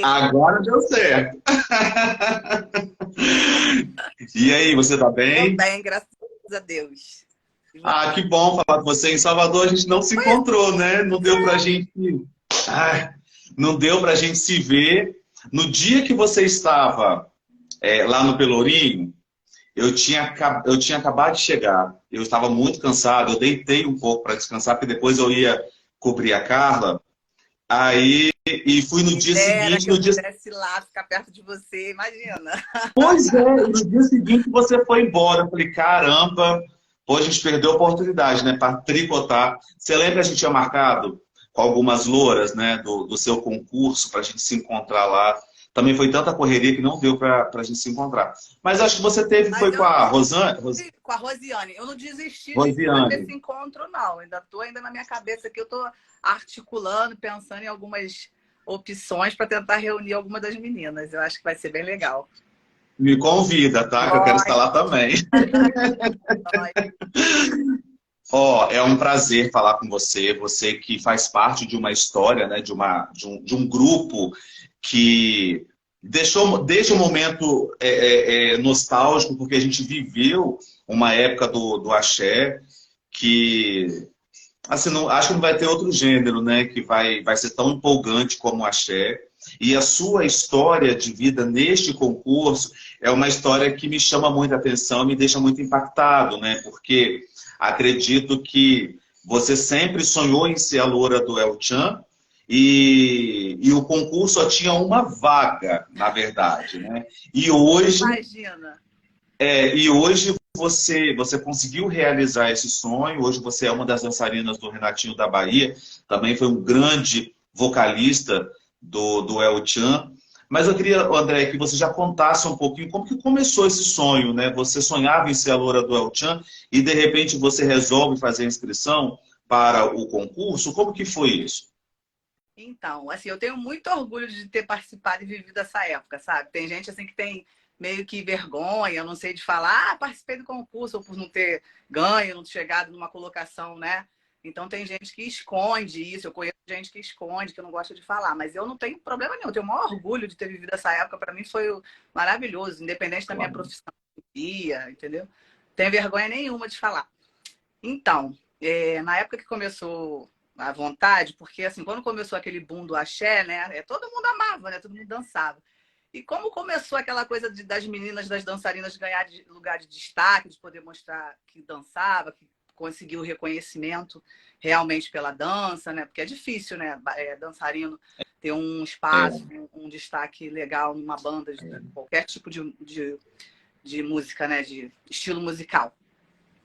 Agora deu certo. E aí, você tá Tô bem? bem, graças a Deus. E você? Ah, que bom falar com você. Em Salvador a gente não se Pois encontrou, né? Não deu pra gente. Ai, não deu pra gente se ver. No dia que você estava lá no Pelourinho, eu tinha acabado de chegar. Eu estava muito cansado. Eu deitei um pouco para descansar, porque depois eu ia cobrir a Carla. Aí, e fui no me dia dera seguinte. que eu pudesse ir lá ficar perto de você, imagina. Pois é, e no dia seguinte você foi embora. Eu falei, caramba, pô, a gente perdeu a oportunidade, né, para tricotar. Você lembra que a gente tinha marcado com algumas louras, né, do seu concurso para a gente se encontrar lá? Também foi tanta correria que não deu para a gente se encontrar. Mas acho que você teve, Mas foi com eu a não Rosane, com a Rosiane, eu não desisti de fazer Rosiane. esse encontro, não. Ainda estou ainda na minha cabeça que eu estou articulando, pensando em algumas opções para tentar reunir alguma das meninas. Eu acho que vai ser bem legal. Me convida, tá? Que eu quero estar Pode, lá também. pode. Ó, é um prazer falar com você, você que faz parte de uma história, né, de um grupo que deixou, desde o momento nostálgico, porque a gente viveu uma época do axé que, assim, não, acho que não vai ter outro gênero, né, que vai ser tão empolgante como o axé. E a sua história de vida neste concurso é uma história que me chama muita atenção, me deixa muito impactado, né, porque acredito que você sempre sonhou em ser a loura do El Chan e o concurso só tinha uma vaga, na verdade, né? E hoje, Imagina. e hoje você conseguiu realizar esse sonho. Hoje você é uma das dançarinas do Renatinho da Bahia, também foi um grande vocalista do El Chan. Mas eu queria, André, que você já contasse um pouquinho como que começou esse sonho, né? Você sonhava em ser a loura do El Chan e de repente você resolve fazer a inscrição para o concurso. Como que foi isso? Então, assim, eu tenho muito orgulho de ter participado e vivido essa época, sabe? Tem gente assim que tem meio que vergonha, eu não sei de falar, participei do concurso ou por não ter ganho, não ter chegado numa colocação, né? Então tem gente que esconde isso, eu conheço gente que esconde, que eu não gosto de falar, mas eu não tenho problema nenhum, eu tenho o maior orgulho de ter vivido essa época, para mim foi maravilhoso, independente da minha Claro. profissão, entendeu? Não tenho vergonha nenhuma de falar. Então, na época que começou a vontade, porque assim, quando começou aquele boom do axé, né? Todo mundo amava, né? Todo mundo dançava. E como começou aquela coisa das meninas, das dançarinas ganhar lugar de destaque, de poder mostrar que dançava, que conseguiu o reconhecimento realmente pela dança, né? Porque é difícil, né? Dançarino ter um espaço, É, um destaque legal numa banda de qualquer tipo de música, né? De estilo musical.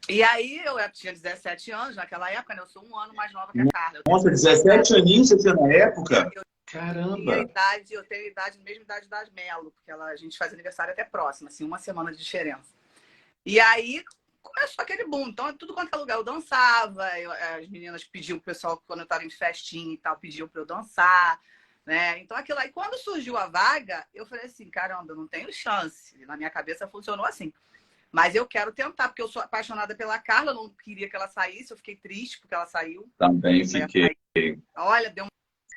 E aí eu tinha 17 anos naquela época, né? Eu sou um ano mais nova que a Carla. Eu tenho nossa, a idade, 17 aninhos você tinha na época? eu tinha Caramba! idade, eu tenho a idade, mesma idade da Melo, porque a gente faz aniversário até próximo, assim, uma semana de diferença. E aí começou aquele boom. Então, tudo quanto é lugar eu dançava, as meninas pediam pro pessoal, quando eu estava em festinha e tal, pediam para eu dançar. Né? Então, aquilo aí, quando surgiu a vaga, eu falei assim: caramba, eu não tenho chance. Na minha cabeça funcionou assim. Mas eu quero tentar, porque eu sou apaixonada pela Carla, eu não queria que ela saísse, eu fiquei triste porque ela saiu. Também fiquei. Olha, deu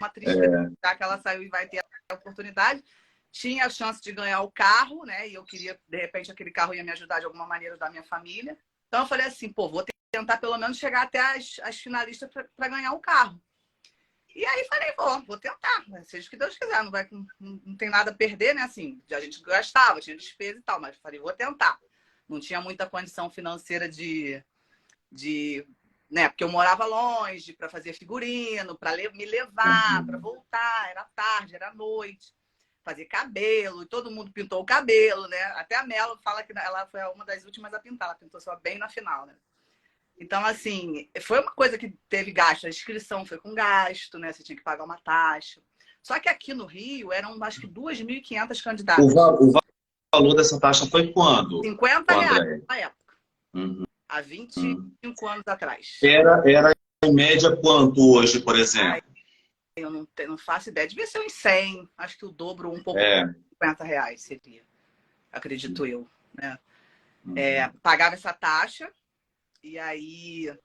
uma tristeza já que ela saiu e vai ter a oportunidade. Tinha a chance de ganhar o carro, né? E eu queria, de repente, aquele carro ia me ajudar de alguma maneira da minha família. Então eu falei assim, pô, vou tentar pelo menos chegar até as finalistas para ganhar o carro. E aí falei, vou tentar, seja o que Deus quiser, não tem nada a perder, né? Assim, a gente gastava, tinha despesa e tal, mas falei, vou tentar. Não tinha muita condição financeira de né? Porque eu morava longe para fazer figurino, para me levar, para Uhum. voltar, era tarde, era noite, fazer cabelo, e todo mundo pintou o cabelo, né? Até a Melo fala que ela foi uma das últimas a pintar, ela pintou só bem na final, né? Então, assim, foi uma coisa que teve gasto, a inscrição foi com gasto, né? Você tinha que pagar uma taxa. Só que aqui no Rio eram acho que 2.500 candidatas. O valor dessa taxa foi quando, 50 o reais André? na época, Uhum. há 25 anos atrás. Era em média quanto hoje, por Ai, exemplo? eu não faço ideia. Devia ser uns 100, acho que o dobro, um pouco mais É. de 50 reais seria, acredito eu. Né? Uhum. Pagava essa taxa e aí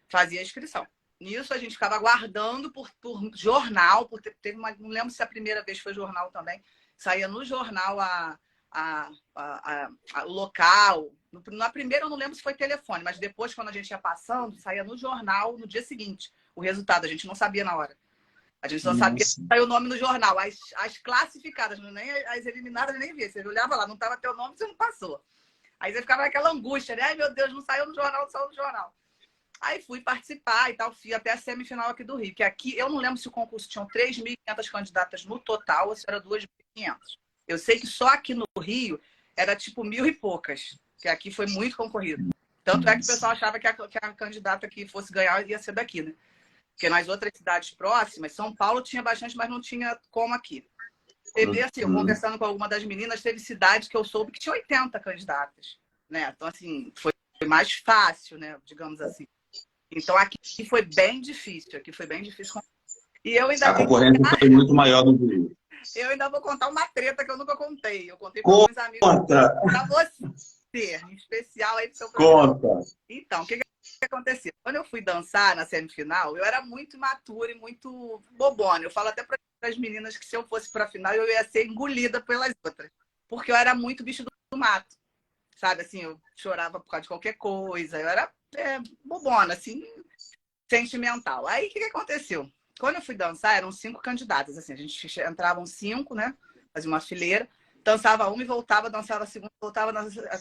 fazia a inscrição. Nisso a gente ficava aguardando por jornal, não lembro se a primeira vez foi jornal também. Saía no jornal o local. Na primeira eu não lembro se foi telefone, mas depois, quando a gente ia passando, saía no jornal no dia seguinte o resultado. A gente não sabia na hora. A gente só sabia sair o nome no jornal. As classificadas, nem as eliminadas, nem via. Você olhava lá, não estava teu nome, você não passou. Aí você ficava naquela angústia, né? Ai, meu Deus, não saiu no jornal, não saiu no jornal. Aí fui participar e tal, fui até a semifinal aqui do Rio. Que aqui, eu não lembro se o concurso tinha 3.500 candidatas no total ou se era 2.500. Eu sei que só aqui no Rio era tipo 1.000 e poucas. Que aqui foi muito concorrido. Tanto é que o pessoal achava que a candidata que fosse ganhar ia ser daqui, né? Porque nas outras cidades próximas, São Paulo tinha bastante, mas não tinha como aqui. Teve, assim, eu conversando com alguma das meninas, teve cidades que eu soube que tinha 80 candidatas, né? Então, assim, foi mais fácil, né? Digamos assim. Então, aqui foi bem difícil. Aqui foi bem difícil. E eu ainda A concorrência foi muito maior no Rio. Eu ainda vou contar uma treta que eu nunca contei. Eu contei para alguns amigos. Conta! Para você, em especial aí pro seu programa. Conta! Então, o que aconteceu? Quando eu fui dançar na semifinal, eu era muito imatura e muito bobona. Eu falo até para as meninas que se eu fosse para a final, eu ia ser engolida pelas outras. Porque eu era muito bicho do mato. Sabe, assim, eu chorava por causa de qualquer coisa. Eu era bobona, assim, sentimental. Aí, o que aconteceu? Quando eu fui dançar, eram 5 candidatas. Assim, a gente entravam 5, né? Fazia uma fileira. Dançava uma e voltava, dançava a segunda, voltava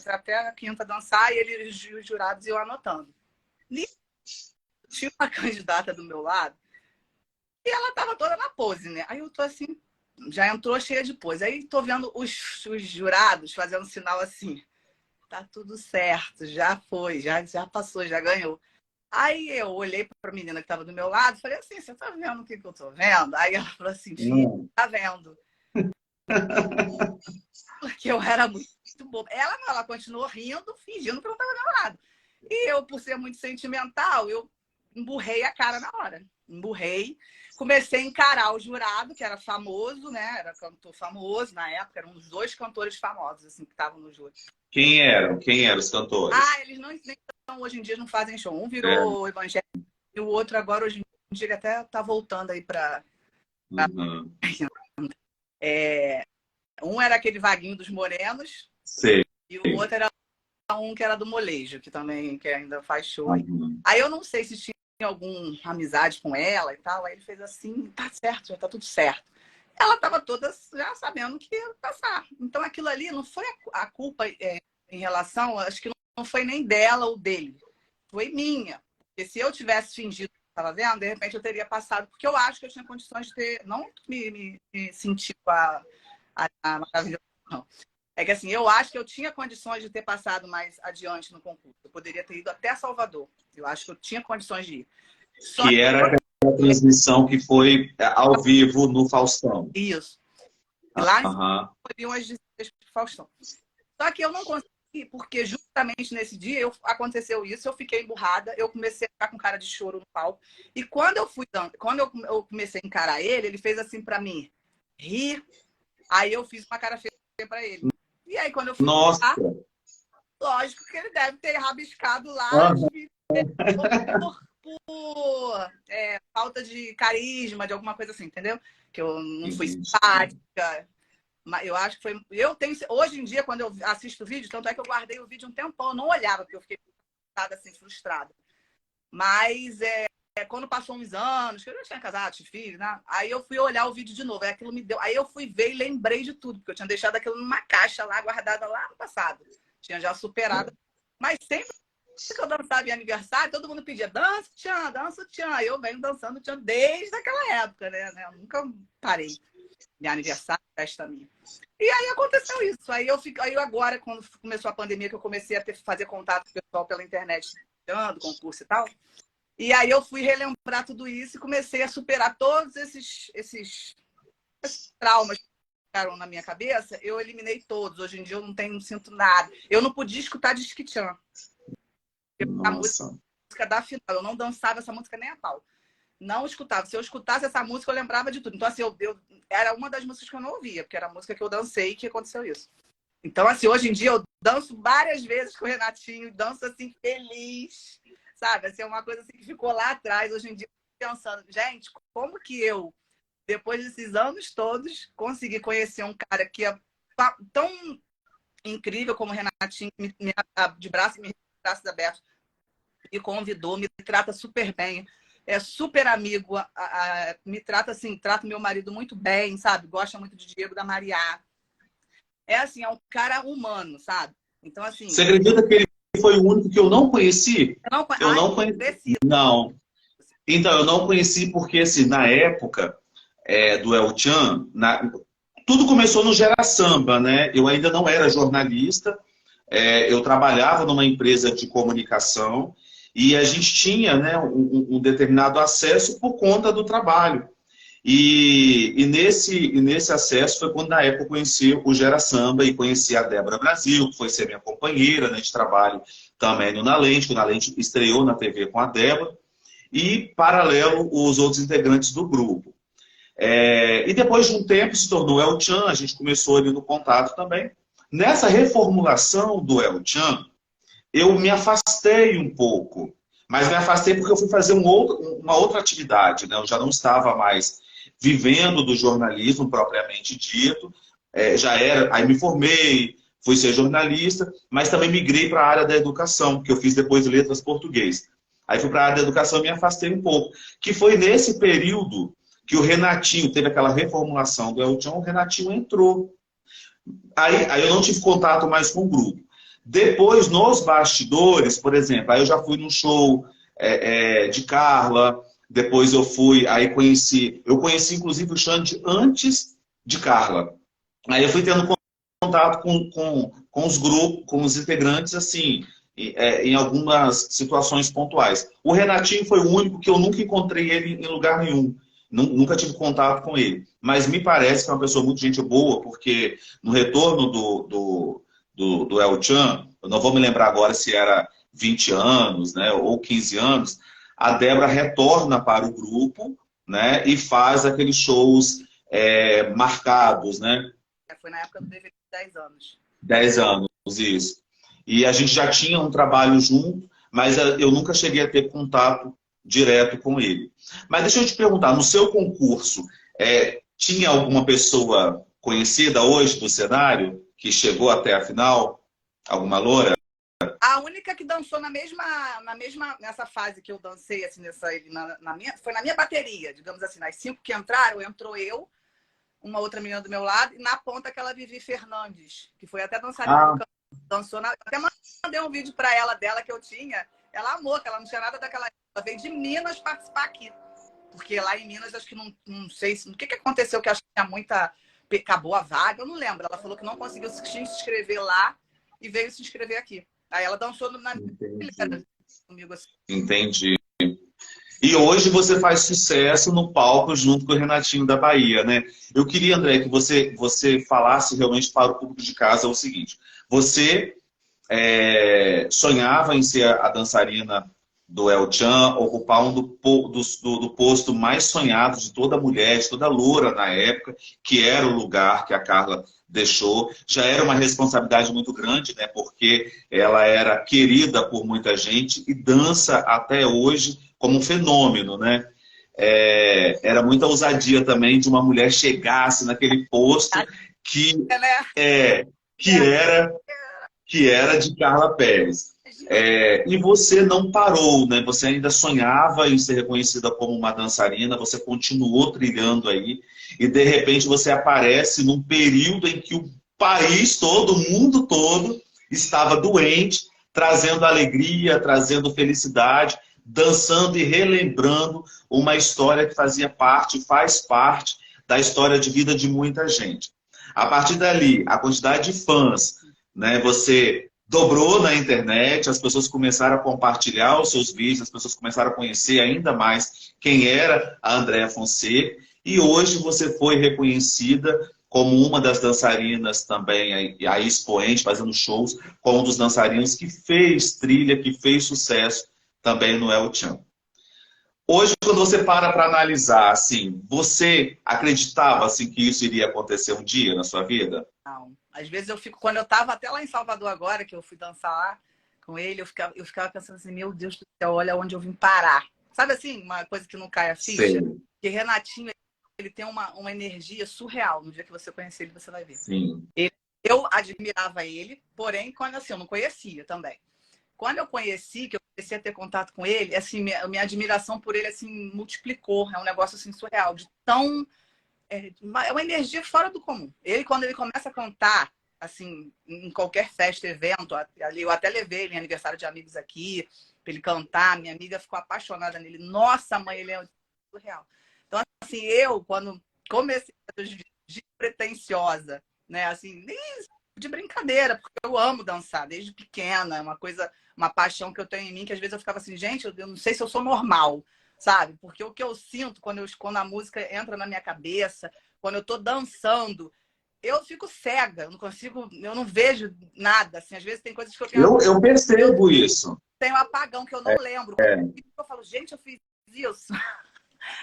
até a quinta dançar e eles, os jurados, iam anotando. E tinha uma candidata do meu lado e ela tava toda na pose, né? Aí eu tô assim, já entrou cheia de pose. Aí tô vendo os jurados fazendo sinal assim, tá tudo certo, já foi, já passou, já ganhou. Aí eu olhei para a menina que estava do meu lado e falei assim, você tá vendo o que eu tô vendo? Aí ela falou assim, filha, tá vendo? Porque eu era muito boba. Ela continuou rindo, fingindo que eu não estava do meu lado. E eu, por ser muito sentimental, eu emburrei a cara na hora. Emburrei. Comecei a encarar o jurado, que era famoso, né? Era cantor famoso na época. Eram os 2 cantores famosos, assim, que estavam no júri. Quem eram? Quem eram os cantores? Eles não, hoje em dia não fazem show. Um virou evangélico e o outro agora, hoje em dia, ele até tá voltando aí para... Um era aquele Vaguinho dos Morenos. Sei. E o outro era um que era do Molejo, que também que ainda faz show. Aí eu não sei se tinha alguma amizade com ela e tal. Aí ele fez assim, tá certo, já tá tudo certo. Ela estava toda já sabendo que ia passar. Então aquilo ali não foi a culpa em relação, acho que não foi nem dela ou dele. Foi minha. Porque se eu tivesse fingido que estava vendo, de repente eu teria passado. Porque eu acho que eu tinha condições de ter, não me sentir com a maravilhosa, não. É que assim, eu acho que eu tinha condições de ter passado mais adiante no concurso. Eu poderia ter ido até Salvador. Eu acho que eu tinha condições de ir. Só que era a transmissão que foi ao vivo no Faustão. Isso. Lá em umas 16 pro Faustão. Só que eu não consegui, porque justamente nesse dia aconteceu isso, eu fiquei emburrada, eu comecei a ficar com cara de choro no palco. E quando eu comecei a encarar ele fez assim pra mim, rir. Aí eu fiz uma cara feia pra ele. E aí quando eu fui Nossa! Lógico que ele deve ter rabiscado lá por falta de carisma, de alguma coisa assim, entendeu? Que eu não fui simpática. Mas eu acho que foi... Hoje em dia, quando eu assisto o vídeo, tanto é que eu guardei o vídeo um tempão, eu não olhava, porque eu fiquei assim, frustrada. Mas quando passou uns anos, que eu já tinha casado, tinha filho, né? Aí eu fui olhar o vídeo de novo. Aí aquilo me deu. Aí eu fui ver e lembrei de tudo, porque eu tinha deixado aquilo numa caixa lá, guardada lá no passado. Tinha já superado. Mas sempre que eu dançava em aniversário, todo mundo pedia dança, tchan, dança, tchan. Eu venho dançando tchan desde aquela época, né? Eu nunca parei. Meu aniversário, festa minha. E aí aconteceu isso. Aí eu agora, quando começou a pandemia, que eu comecei a fazer contato com o pessoal pela internet, dando concurso e tal. E aí eu fui relembrar tudo isso e comecei a superar todos esses traumas que ficaram na minha cabeça. Eu eliminei todos. Hoje em dia eu não sinto nada. Eu não podia escutar Disque Tchan. A música da final. Eu não dançava essa música nem a pau. Não escutava. Se eu escutasse essa música, eu lembrava de tudo. Então, assim, era uma das músicas que eu não ouvia, porque era a música que eu dancei e que aconteceu isso. Então, assim, hoje em dia eu danço várias vezes com o Renatinho, danço assim, feliz. Sabe? Assim, é uma coisa assim que ficou lá atrás. Hoje em dia pensando, gente, como que eu, depois desses anos todos, consegui conhecer um cara que é tão incrível como o Renatinho, de braços abertos, me convidou, me trata super bem, é super amigo, me trata assim, trata meu marido muito bem, sabe? Gosta muito de Diego, da Mariá. É assim, é um cara humano, sabe? Então, assim... Você acredita que ele foi o único que eu não conheci? Eu Ai, não conheci. preciso. Não. Então, eu não conheci porque, assim, na época do El Chan, tudo começou no Gera Samba, né? Eu ainda não era jornalista, eu trabalhava numa empresa de comunicação e a gente tinha, né, um determinado acesso por conta do trabalho. E nesse acesso foi quando, na época, eu conheci o Gera Samba e conheci a Débora Brasil, que foi ser minha companheira, né, de trabalho também no Na Lente, que o Na Lente estreou na TV com a Débora, e, paralelo, os outros integrantes do grupo. E depois de um tempo se tornou El Chan, a gente começou ali no contato também. Nessa reformulação do El Chan, eu me afastei um pouco, mas me afastei porque eu fui fazer uma outra atividade, né? Eu já não estava mais vivendo do jornalismo propriamente dito, aí me formei, fui ser jornalista, mas também migrei para a área da educação, que eu fiz depois letras português. Aí fui para a área da educação e me afastei um pouco, que foi nesse período que o Renatinho teve aquela reformulação do El Chan, o Renatinho entrou. Aí eu não tive contato mais com o grupo. Depois, nos bastidores, por exemplo, aí eu já fui num show de Carla, depois aí eu conheci inclusive o Xande antes de Carla. Aí eu fui tendo contato com os grupos, com os integrantes, assim, em algumas situações pontuais. O Renatinho foi o único que eu nunca encontrei ele em lugar nenhum. Nunca tive contato com ele. Mas me parece que é uma pessoa muito gente boa, porque no retorno do El Chan, eu não vou me lembrar agora se era 20 anos, né, ou 15 anos, a Débora retorna para o grupo, né, e faz aqueles shows marcados, né? Foi na época do DVD de 10 anos. 10 anos, isso. E a gente já tinha um trabalho junto, mas eu nunca cheguei a ter contato direto com ele. Mas deixa eu te perguntar, no seu concurso, tinha alguma pessoa conhecida hoje do cenário que chegou até a final? Alguma loura? A única que dançou nessa fase que eu dancei, assim, foi na minha bateria, digamos assim, nas 5 que entraram, entrou eu, uma outra menina do meu lado, e na ponta aquela Vivi Fernandes, que foi até dançarina do canto, dançou até mandei um vídeo para ela dela que eu tinha, ela amou, que ela não tinha nada daquela, ela veio de Minas participar aqui, porque lá em Minas acho que não sei o que aconteceu, que acho que tinha acabou a vaga, eu não lembro, ela falou que não conseguiu se inscrever lá e veio se inscrever aqui. Aí ela dançou na comigo assim. Entendi. E hoje você faz sucesso no palco junto com o Renatinho da Bahia, né? Eu queria, André, que você falasse realmente para o público de casa o seguinte. Você sonhava em ser a dançarina do El Chan, ocupar do posto mais sonhado de toda mulher, de toda loura na época, que era o lugar que a Carla deixou. Já era uma responsabilidade muito grande, né? Porque ela era querida por muita gente e dança até hoje como um fenômeno, né? Era muita ousadia também de uma mulher chegasse naquele posto que era de Carla Pérez. E você não parou, né? Você ainda sonhava em ser reconhecida como uma dançarina, você continuou trilhando aí, e de repente você aparece num período em que o país todo, o mundo todo, estava doente, trazendo alegria, trazendo felicidade, dançando e relembrando uma história que faz parte da história de vida de muita gente. A partir dali, a quantidade de fãs, né? Você dobrou na internet, as pessoas começaram a compartilhar os seus vídeos, as pessoas começaram a conhecer ainda mais quem era a Andréa Fonseca, e hoje você foi reconhecida como uma das dançarinas também, a expoente, fazendo shows, como um dos dançarinos que fez trilha, que fez sucesso também no El Chan. Hoje, quando você para analisar, assim, você acreditava assim, que isso iria acontecer um dia na sua vida? Não. Às vezes quando eu estava até lá em Salvador agora, que eu fui dançar lá com ele, eu ficava pensando assim, meu Deus do céu, olha onde eu vim parar, Sabe assim, uma coisa que não cai a ficha? Sei. Que Renatinho, ele tem uma energia surreal. No dia que você conhecer ele, você vai ver. Sim. Eu admirava ele, porém, quando assim, eu não conhecia também. Quando eu conheci, que eu comecei a ter contato com ele, assim, minha admiração por ele assim multiplicou. É um negócio assim surreal, de tão é uma energia fora do comum. Ele, quando ele começa a cantar, assim, em qualquer festa, evento, ali eu até levei ele em aniversário de amigos aqui, para ele cantar, minha amiga ficou apaixonada nele. Nossa, mãe, ele é surreal. Então, assim, eu, quando comecei de pretensiosa, né, assim, de brincadeira, porque eu amo dançar desde pequena, é uma coisa, uma paixão que eu tenho em mim, que às vezes eu ficava assim, gente, eu não sei se eu sou normal, sabe? Porque o que eu sinto quando a música entra na minha cabeça, quando eu tô dançando, eu fico cega, eu não consigo, eu não vejo nada, assim, às vezes tem coisas que Eu percebo isso. tenho apagão, que eu não lembro. É, Eu falo, gente, eu fiz isso,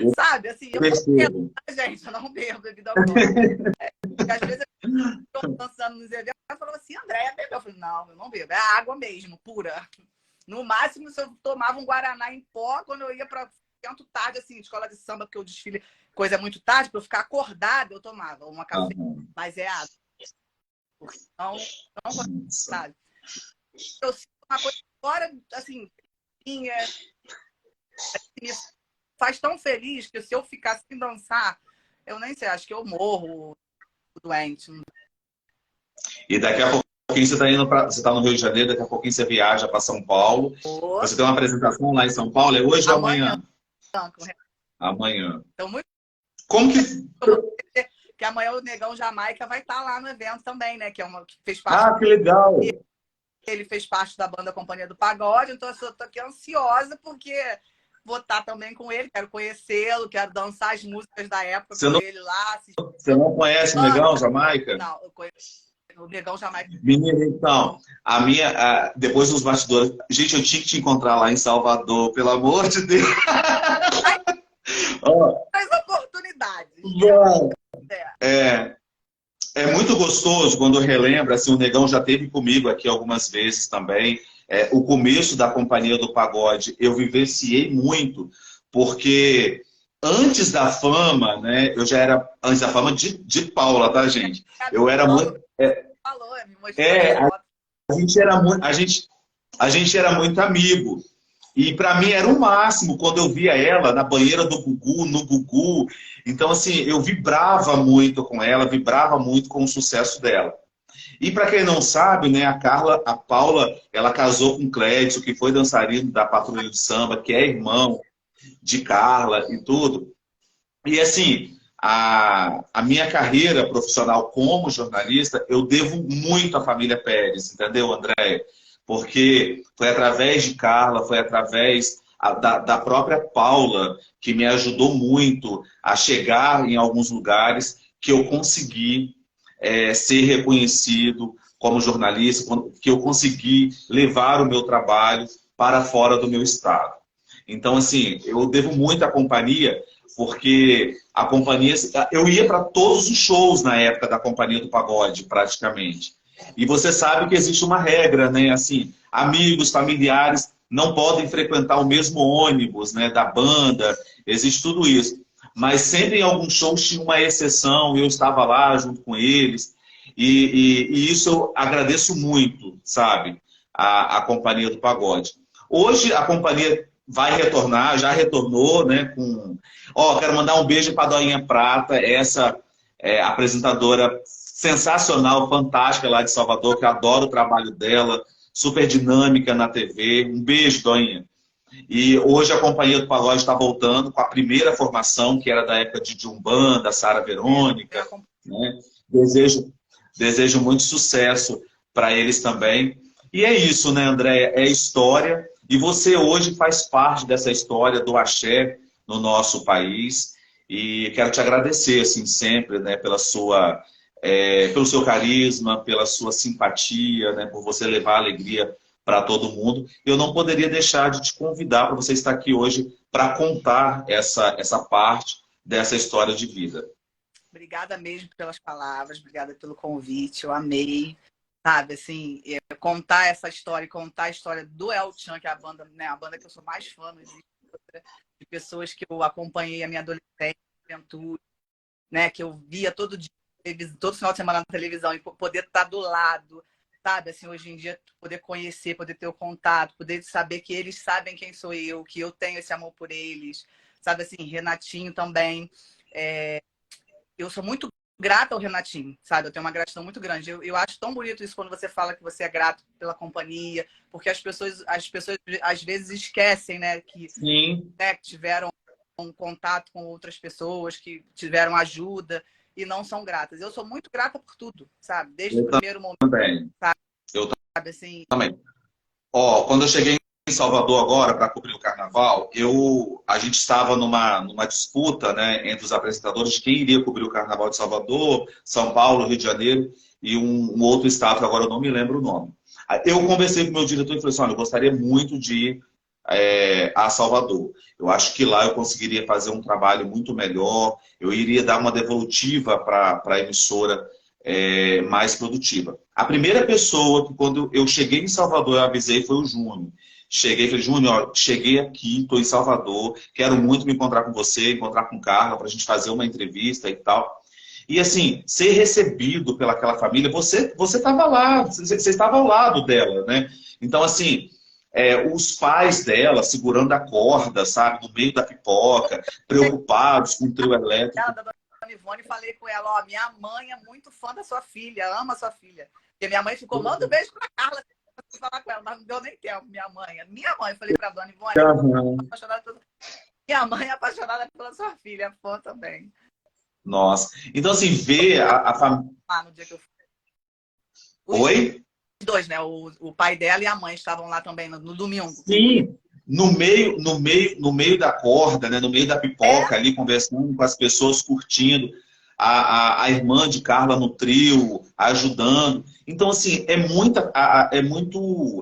eu sabe? Assim, eu não bebo, percebo. gente, eu não bebo bebida alcoólica. Porque às vezes eu tô dançando nos eventos, ela falou assim, Andréia, bebeu? Eu falei, não, eu não bebo, é água mesmo, pura. No máximo, se eu tomava um Guaraná em pó, quando eu ia para evento tarde, assim, escola de samba, porque eu desfile coisa muito tarde, para eu ficar acordada, eu tomava uma café, Aham. mas é água. Não, não Nossa. nada. Eu sinto uma coisa fora, assim, minha, me faz tão feliz que se eu ficar sem dançar, eu nem sei, acho que eu morro doente. E daqui a pouquinho você está indo para, você está no Rio de Janeiro, daqui a pouquinho você viaja para São Paulo. Tô. Você tem uma apresentação lá em São Paulo, é hoje ou Amanhã, amanhã? Amanhã. então, muito Como que. que amanhã o Negão Jamaica vai estar lá no evento também, né? Que é uma que fez parte. Ah, que legal! Ele fez parte da banda Companhia do Pagode, então eu tô aqui ansiosa porque vou estar também com ele, quero conhecê-lo, quero dançar as músicas da época Você com não, ele lá. você não conhece o Negão, Jamaica? Não, eu conheço o Negão Jamaica. Menina, então, depois dos bastidores. Gente, eu tinha que te encontrar lá em Salvador, pelo amor de Deus. Ó, As oportunidades. vai. É. É, é muito gostoso quando eu relembro, assim, o Negão já esteve comigo aqui algumas vezes também. O começo da Companhia do Pagode, eu vivenciei muito, porque antes da fama, né, eu já era, antes da fama de Paula, tá, gente? Eu era muito. Falou, me mostrou as É, fotos. a gente era muito, a gente era muito amigo. E para mim era o máximo quando eu via ela na banheira do Gugu, no Gugu. Então, assim, eu vibrava muito com ela, vibrava muito com o sucesso dela. E para quem não sabe, né, a Paula, ela casou com o Clédio, que foi dançarino da Patrulha de Samba, que é irmão de Carla e tudo. E assim, a minha carreira profissional como jornalista, eu devo muito à família Pérez, entendeu, André? Porque foi através de Carla, foi através da própria Paula, que me ajudou muito a chegar em alguns lugares que eu consegui ser reconhecido como jornalista, que eu consegui levar o meu trabalho para fora do meu estado. Então, assim, eu devo muito à companhia, porque a companhia. Eu ia para todos os shows na época da Companhia do Pagode, praticamente. E você sabe que existe uma regra, né? Assim, amigos, familiares não podem frequentar o mesmo ônibus, né, da banda, existe tudo isso. Mas sempre em alguns shows tinha uma exceção, eu estava lá junto com eles, e isso eu agradeço muito, sabe? A Companhia do Pagode. Hoje a companhia vai retornar, já retornou, né? Quero mandar um beijo para a Doinha Prata, essa apresentadora sensacional, fantástica lá de Salvador, que eu adoro o trabalho dela, super dinâmica na TV. Um beijo, Doinha. E hoje a Companhia do Pagode está voltando com a primeira formação, que era da época de Umbanda, Sara Verônica. Né? Desejo muito sucesso para eles também. E é isso, né, Andréia? É história. E você hoje faz parte dessa história do axé no nosso país. E quero te agradecer, assim, sempre, né, pelo seu carisma, pela sua simpatia, né, por você levar alegria para todo mundo. Eu não poderia deixar de te convidar para você estar aqui hoje para contar essa parte dessa história de vida. Obrigada mesmo pelas palavras, obrigada pelo convite, eu amei. Sabe, assim, contar essa história, contar a história do El Chan, que é a banda, né, a banda que eu sou mais fã, não existe outra. de pessoas que eu acompanhei a minha adolescência, juventude, né? Que eu via todo dia, todo final de semana na televisão, e poder estar do lado, sabe? Assim, hoje em dia, poder conhecer, poder ter o contato, poder saber que eles sabem quem sou eu, que eu tenho esse amor por eles, sabe? Assim, Renatinho também. Eu sou muito grata ao Renatinho, sabe? Eu tenho uma gratidão muito grande. Eu acho tão bonito isso quando você fala que você é grato pela companhia, porque as pessoas às vezes esquecem, né, que, Sim. né, que tiveram um contato com outras pessoas, que tiveram ajuda e não são gratas. Eu sou muito grata por tudo, sabe? Desde o primeiro momento, Também. sabe? Eu Assim, também. Ó, quando eu cheguei em Salvador agora para cobrir o carnaval, a gente estava numa disputa, né, entre os apresentadores de quem iria cobrir o carnaval de Salvador, São Paulo, Rio de Janeiro e um outro estado, que agora eu não me lembro o nome. Eu conversei com o meu diretor e falei assim, olha, eu gostaria muito de ir a Salvador. Eu acho que lá eu conseguiria fazer um trabalho muito melhor, eu iria dar uma devolutiva para a emissora mais produtiva. A primeira pessoa que, quando eu cheguei em Salvador, eu avisei foi o Júnior. Cheguei e falei, Júnior, cheguei aqui, estou em Salvador, quero muito me encontrar com você, encontrar com Carla, para a gente fazer uma entrevista e tal. E assim, ser recebido pelaquela família, você estava lá, você estava ao lado dela, né? Então, assim, os pais dela segurando a corda, sabe, no meio da pipoca, preocupados com o trio elétrico. da dona Ivone, falei com ela, ó, minha mãe é muito fã da sua filha, ama a sua filha. Porque minha mãe ficou, manda um beijo pra Carla, falar com ela, mas não deu nem tempo, minha mãe. Eu falei pra dona Ivone, minha mãe é apaixonada pela sua filha, é fã também. Nossa. Então, assim, ver a família. Ah, no dia que eu fui. Oi? Os dois, né? O pai dela e a mãe estavam lá também no domingo. Sim. No meio da corda, né? No meio da pipoca, ali conversando com as pessoas, curtindo. A irmã de Carla no trio, ajudando. Então, assim, é muito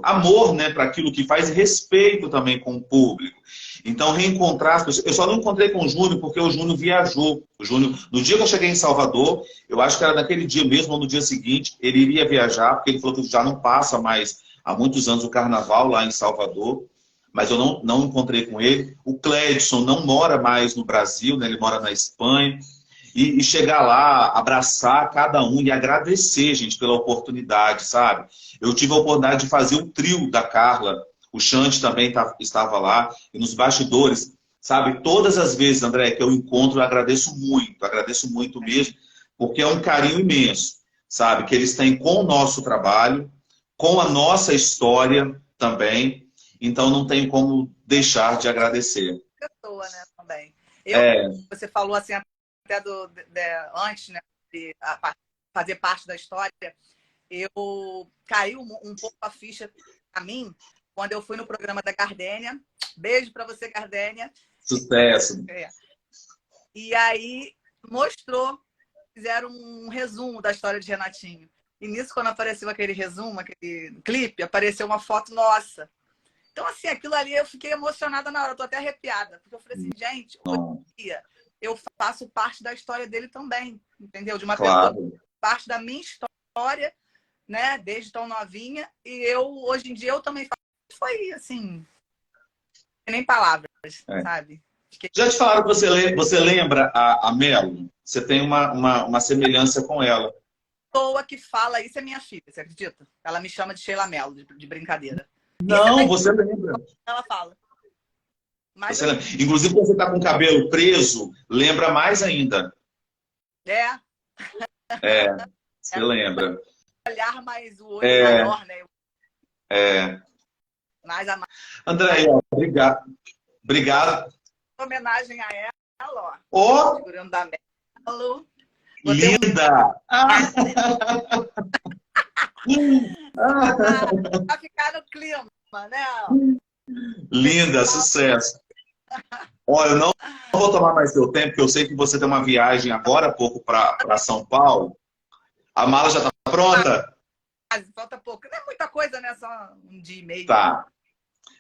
amor, né, para aquilo que faz, e respeito também com o público. Então, reencontrar as pessoas. Eu só não encontrei com o Júnior porque o Júnior viajou. O Júnior, no dia que eu cheguei em Salvador, eu acho que era naquele dia mesmo ou no dia seguinte, ele iria viajar, porque ele falou que já não passa mais há muitos anos o carnaval lá em Salvador. Mas eu não encontrei com ele. O Clédson não mora mais no Brasil, né? Ele mora na Espanha. E chegar lá, abraçar cada um e agradecer, gente, pela oportunidade, sabe? Eu tive a oportunidade de fazer o trio da Carla, o Xande também estava lá, e nos bastidores, sabe? Todas as vezes, André, que eu encontro, eu agradeço muito mesmo, porque é um carinho imenso, sabe? Que eles têm com o nosso trabalho, com a nossa história também, então não tem como deixar de agradecer. Pessoa, né, também. Você falou assim, até antes, né, de fazer parte da história, caiu um pouco a ficha para mim quando eu fui no programa da Gardênia. Beijo para você, Gardênia. Sucesso. E aí fizeram um resumo da história de Renatinho. E nisso, quando apareceu aquele resumo, aquele clipe, apareceu uma foto nossa. Então, assim, aquilo ali eu fiquei emocionada na hora, eu tô até arrepiada. Porque eu falei assim, gente, hoje em dia eu faço parte da história dele também, entendeu? De uma pessoa, parte da minha história, né? desde tão novinha, e hoje em dia, eu também faço. Foi assim, nem palavras, sabe? Já te falaram que você lembra a Melo? Você tem uma semelhança com ela. A pessoa que fala isso é minha filha, você acredita? Ela me chama de Sheila Mello, de brincadeira. Não, você lembra. Ela fala. Mas você lembra. Inclusive, quando você tá com o cabelo preso, lembra mais ainda. Você lembra. Olhar mais o olho maior, né? Mais a André, obrigado. Obrigado. Homenagem a ela, ó. Segurando da Melo. Linda! Pra ficar no clima, né? Linda, sucesso. Olha, eu não vou tomar mais seu tempo, porque eu sei que você tem uma viagem agora há pouco para São Paulo. A mala já está pronta? Falta pouco. Não é muita coisa, né? Só um dia e meio. Tá.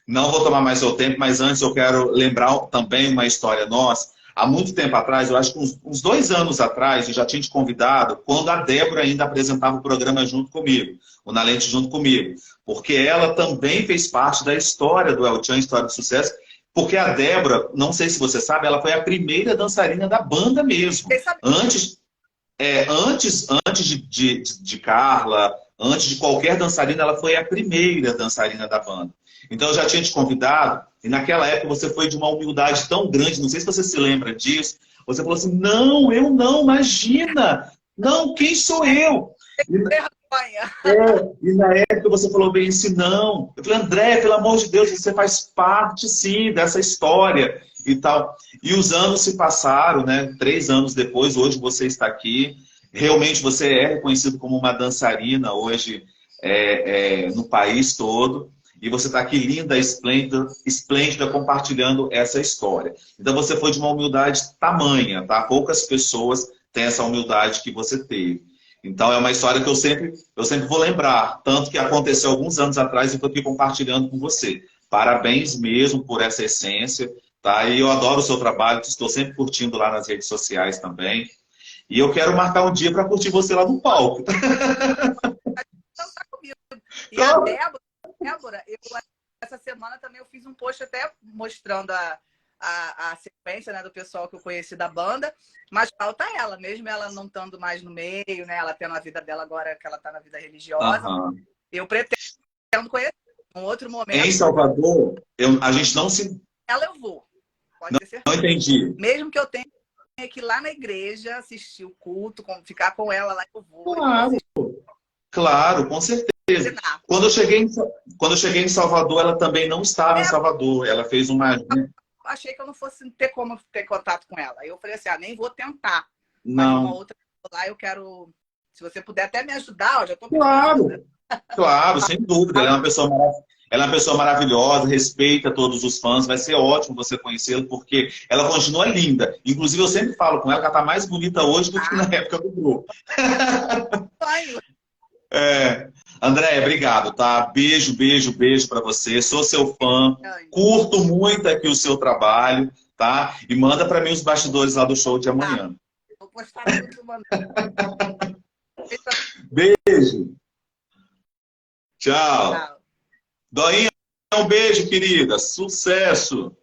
Não vou tomar mais seu tempo, mas antes eu quero lembrar também uma história nossa. Há muito tempo atrás, eu acho que uns 2 anos atrás, eu já tinha te convidado, quando a Débora ainda apresentava o programa junto comigo, o Na Lente junto comigo. Porque ela também fez parte da história do El Chan, História de Sucesso, Porque a Débora, não sei se você sabe, ela foi a primeira dançarina da banda mesmo. Antes de Carla, antes de qualquer dançarina, ela foi a primeira dançarina da banda. Então eu já tinha te convidado, e naquela época você foi de uma humildade tão grande, não sei se você se lembra disso, você falou assim, não, eu não, imagina! Não, quem sou eu? E na época você falou bem assim, não. Eu falei, André, pelo amor de Deus, você faz parte, sim, dessa história e tal. E os anos se passaram, né? 3 anos depois, hoje você está aqui. Realmente você é reconhecido como uma dançarina hoje no país todo. E você está aqui linda, esplêndida, esplêndida, compartilhando essa história. Então você foi de uma humildade tamanha, tá? Poucas pessoas têm essa humildade que você teve. Então é uma história que eu sempre vou lembrar, tanto que aconteceu alguns anos atrás e estou aqui compartilhando com você. Parabéns mesmo por essa essência, tá? E eu adoro o seu trabalho, estou sempre curtindo lá nas redes sociais também. E eu quero marcar um dia para curtir você lá no palco. Dançar comigo. E a Débora, essa semana também eu fiz um post até mostrando a sequência, né, do pessoal que eu conheci da banda, mas falta ela, mesmo ela não estando mais no meio, né, ela tendo a vida dela agora, que ela está na vida religiosa, eu pretendo conhecer um outro momento. Em Salvador, a gente não se... Ela eu vou, pode ter certeza. Não entendi. Mesmo que eu tenha que ir lá na igreja, assistir o culto, ficar com ela lá, eu vou. Claro, com certeza. Quando eu cheguei em Salvador, ela também não estava em Salvador. Ela fez uma... Achei que eu não fosse ter como ter contato com ela. Aí eu falei assim, nem vou tentar. Não. Mas uma outra lá eu quero... Se você puder até me ajudar, eu já estou... Claro, sem dúvida. Ela é uma pessoa maravilhosa, respeita todos os fãs. Vai ser ótimo você conhecê-la, porque ela continua linda. Inclusive, eu sempre falo com ela que ela está mais bonita hoje do que na época do grupo. André, obrigado, tá? Beijo, beijo, beijo para você. Sou seu fã. Curto muito aqui o seu trabalho, tá? E manda para mim os bastidores lá do show de amanhã. Vou postar tudo, mano. Beijo. Tchau. Doinha, um beijo, querida. Sucesso.